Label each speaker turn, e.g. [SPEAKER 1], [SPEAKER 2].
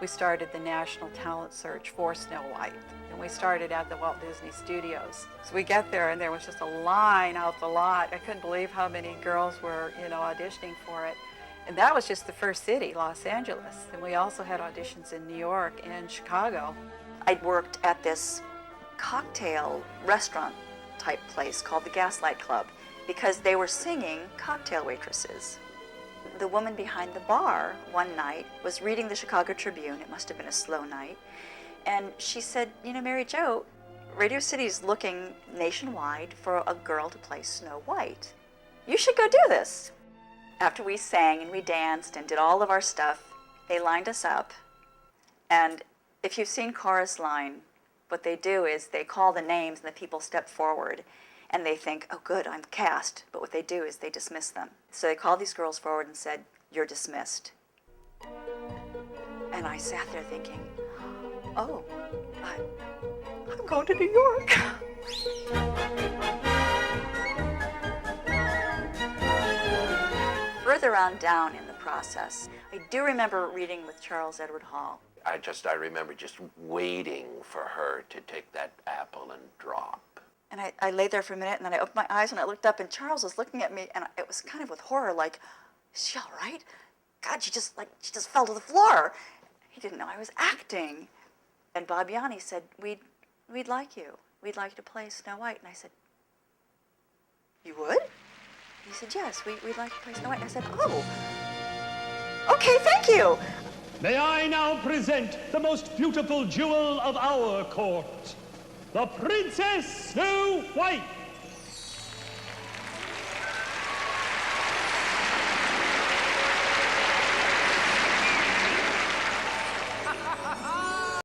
[SPEAKER 1] we started the national talent search for Snow White. And we started at the Walt Disney Studios. So we get there and there was just a line out the lot. I couldn't believe how many girls were, auditioning for it. And that was just the first city, Los Angeles. And we also had auditions in New York and Chicago.
[SPEAKER 2] I worked at this cocktail restaurant type place called the Gaslight Club because they were singing cocktail waitresses. The woman behind the bar one night was reading the Chicago Tribune. It must have been a slow night. And she said, Mary Jo, Radio City's looking nationwide for a girl to play Snow White. You should go do this. After we sang and we danced and did all of our stuff, they lined us up. And if you've seen Chorus Line, what they do is they call the names and the people step forward and they think, oh good, I'm cast. But what they do is they dismiss them. So they called these girls forward and said, you're dismissed. And I sat there thinking, oh, I'm going to New York. Further on down in the process, I do remember reading with Charles Edward Hall.
[SPEAKER 3] I remember just waiting for her to take that apple and drop.
[SPEAKER 2] And I lay there for a minute, and then I opened my eyes, and I looked up, and Charles was looking at me, and it was kind of with horror, like, is she all right? God, she just fell to the floor. He didn't know I was acting. And Bob Yanni said, we'd like you. We'd like you to play Snow White. And I said, you would? He said, yes, we'd like to play Snow White. And I said, oh, okay, thank you.
[SPEAKER 4] May I now present the most beautiful jewel of our court, the Princess Snow White.